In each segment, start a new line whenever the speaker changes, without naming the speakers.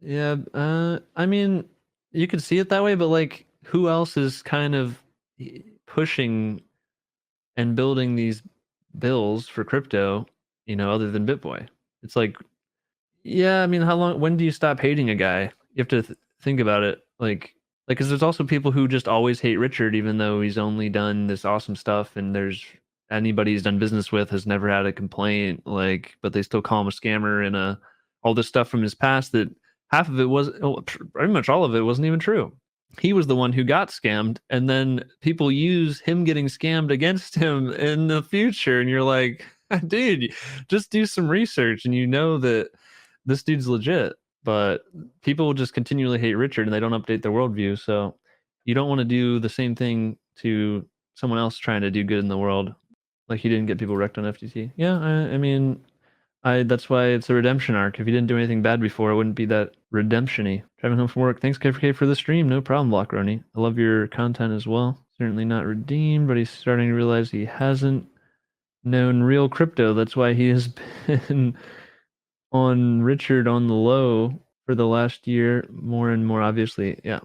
Yeah, I mean, you could see it that way, but like, who else is kind of pushing and building these bills for crypto, other than BitBoy? It's like, yeah, I mean, how long? When do you stop hating a guy? You have to think about it, because there's also people who just always hate Richard, even though he's only done this awesome stuff, and there's anybody he's done business with has never had a complaint, but they still call him a scammer and all this stuff from his past that half of it was, pretty much all of it wasn't even true. He was the one who got scammed, and then people use him getting scammed against him in the future, and you're like, dude, just do some research, and you know that this dude's legit. But people just continually hate Richard, and they don't update their worldview. So you don't want to do the same thing to someone else trying to do good in the world. Like he didn't get people wrecked on FTT. Yeah, I mean, that's why it's a redemption arc. If you didn't do anything bad before, it wouldn't be that redemption-y. Driving home from work. Thanks, KFK, for the stream. No problem, Blockroni. I love your content as well. Certainly not redeemed, but he's starting to realize he hasn't known real crypto. That's why he has been on Richard on the low for the last year, more and more obviously. Yeah.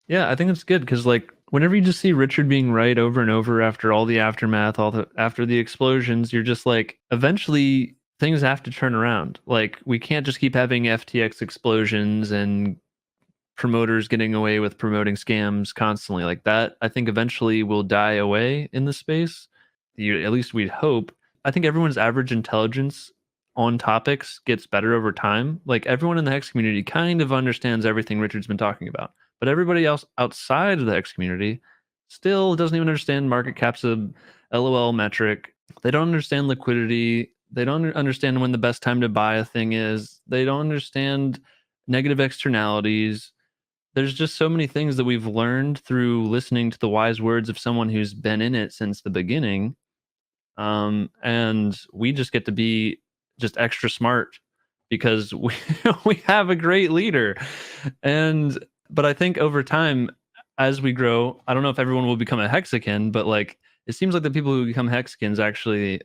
Yeah, I think it's good because like whenever you just see Richard being right over and over after all the aftermath, after the explosions, you're just like, eventually things have to turn around. Like we can't just keep having FTX explosions and promoters getting away with promoting scams constantly like that. I think eventually will die away in the space. At least we'd hope. I think everyone's average intelligence on topics gets better over time. Like everyone in the Hex community kind of understands everything Richard's been talking about, but everybody else outside of the Hex community still doesn't even understand market caps of LOL metric. They don't understand liquidity. They don't understand when the best time to buy a thing is. They don't understand negative externalities. There's just so many things that we've learned through listening to the wise words of someone who's been in it since the beginning. And we just get to be just extra smart because we have a great leader. But I think over time, as we grow, I don't know if everyone will become a Hexagon, but like it seems like the people who become Hexagons actually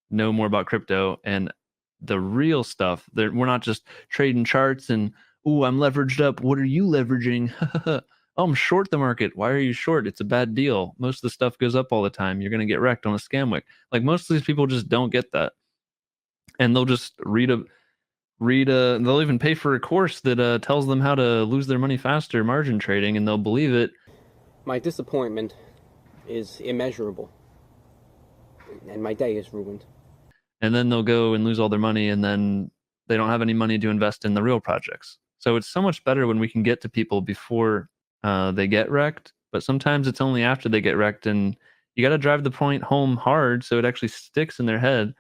know more about crypto and the real stuff. We're not just trading charts and, "Ooh, I'm leveraged up. What are you leveraging?" "Oh, I'm short the market." "Why are you short? It's a bad deal. Most of the stuff goes up all the time. You're going to get wrecked on a scam wick." Like most of these people just don't get that. And they'll just they'll even pay for a course that tells them how to lose their money faster, margin trading, and they'll believe it.
My disappointment is immeasurable, and my day is ruined.
And then they'll go and lose all their money, and then they don't have any money to invest in the real projects. So it's so much better when we can get to people before they get wrecked. But sometimes it's only after they get wrecked, and you got to drive the point home hard so it actually sticks in their head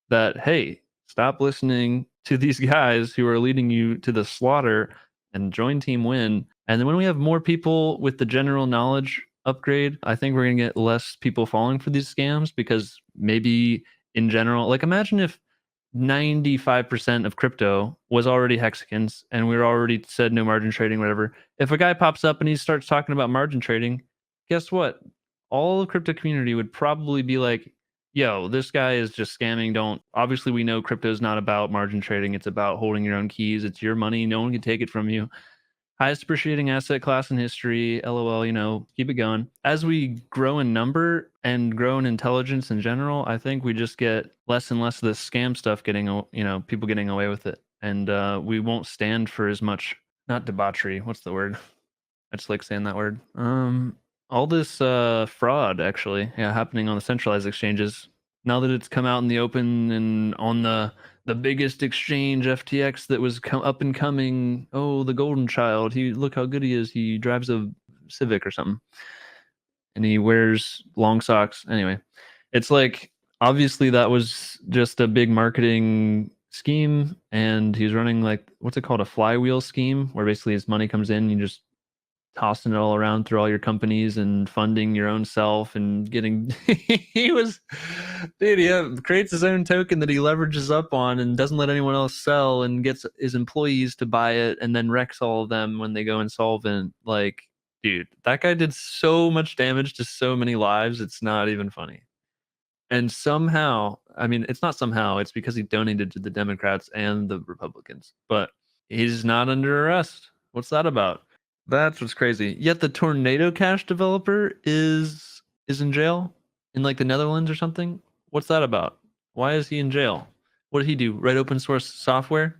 that, hey, stop listening to these guys who are leading you to the slaughter and join Team Win. And then when we have more people with the general knowledge upgrade, I think we're going to get less people falling for these scams because maybe in general, like imagine if 95% of crypto was already hexagons and we were already said no margin trading, whatever. If a guy pops up and he starts talking about margin trading, guess what? All the crypto community would probably be like, yo, this guy is just scamming. Don't, obviously, we know crypto is not about margin trading. It's about holding your own keys. It's your money. No one can take it from you. Highest appreciating asset class in history. LOL, keep it going. As we grow in number and grow in intelligence in general, I think we just get less and less of this scam stuff people getting away with it. And we won't stand for as much, not debauchery. What's the word? I just like saying that word. All this fraud actually, yeah, happening on the centralized exchanges. Now that it's come out in the open and on the biggest exchange, FTX, that was up and coming. Oh, the golden child. Look how good he is. He drives a Civic or something, and he wears long socks. Anyway, it's like obviously that was just a big marketing scheme, and he's running like what's it called, a flywheel scheme, where basically his money comes in, you just tossing it all around through all your companies and funding your own self and getting he creates his own token that he leverages up on and doesn't let anyone else sell and gets his employees to buy it and then wrecks all of them when they go insolvent. Like, dude, that guy did so much damage to so many lives, it's not even funny. And somehow, I mean, it's not somehow, it's because he donated to the Democrats and the Republicans. But He's not under arrest. What's that about? That's what's crazy. Yet the Tornado Cash developer is in jail in like the Netherlands or something. What's that about? Why is he in jail? What did he do? Write open source software?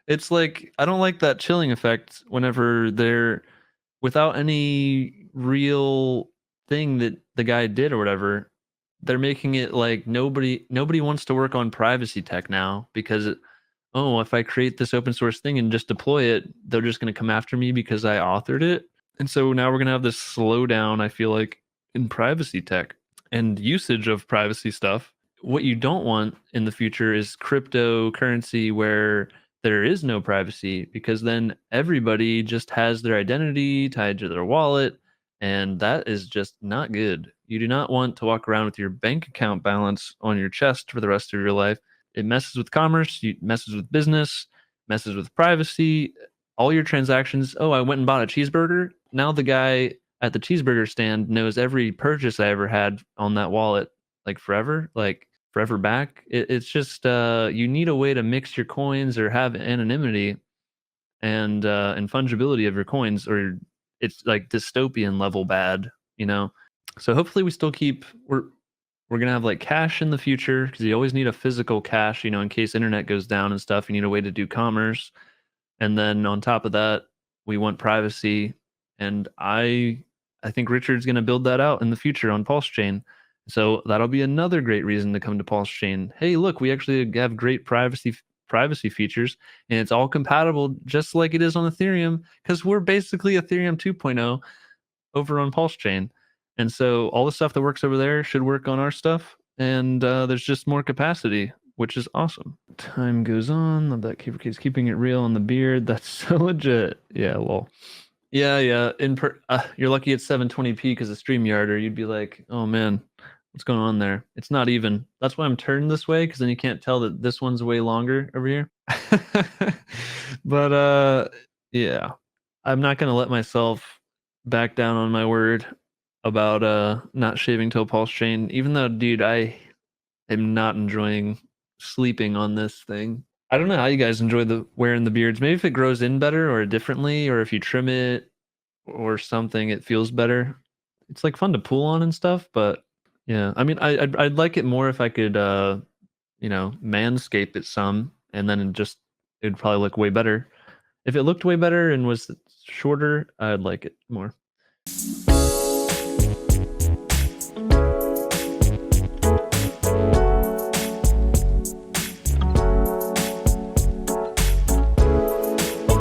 It's like I don't like that chilling effect whenever they're without any real thing that the guy did or whatever. They're making it like nobody wants to work on privacy tech now because oh, if I create this open source thing and just deploy it, they're just going to come after me because I authored it. And so now we're going to have this slowdown, I feel like, in privacy tech and usage of privacy stuff. What you don't want in the future is cryptocurrency where there is no privacy because then everybody just has their identity tied to their wallet. And that is just not good. You do not want to walk around with your bank account balance on your chest for the rest of your life. It messes with commerce, it messes with business, messes with privacy, all your transactions. Oh, I went and bought a cheeseburger. Now the guy at the cheeseburger stand knows every purchase I ever had on that wallet, like forever back. It's just you need a way to mix your coins or have anonymity and fungibility of your coins, or it's like dystopian level bad, you know. So hopefully we still keep we're gonna have like cash in the future because you always need a physical cash, you know, in case internet goes down and stuff. You need a way to do commerce, and then on top of that, we want privacy. And I think Richard's gonna build that out in the future on Pulse Chain. So that'll be another great reason to come to Pulse Chain. Hey, look, we actually have great privacy features, and it's all compatible just like it is on Ethereum because we're basically Ethereum 2.0 over on Pulse Chain. And so all the stuff that works over there should work on our stuff. And there's just more capacity, which is awesome. Time goes on. Love that keeps keeping it real on the beard. That's so legit. Yeah, lol. Yeah. You're lucky it's 720p because of StreamYard, or you'd be like, oh man, what's going on there? It's not even. That's why I'm turned this way because then you can't tell that this one's way longer over here. But yeah, I'm not gonna let myself back down on my word about not shaving till Pulse Chain, even though, dude, I am not enjoying sleeping on this thing. I don't know how you guys enjoy the wearing the beards. Maybe if it grows in better or differently, or if you trim it or something, it feels better. It's like fun to pull on and stuff, but yeah, I mean, I'd like it more if I could, you know, manscape it some, and then it'd probably look way better. If it looked way better and was shorter, I'd like it more.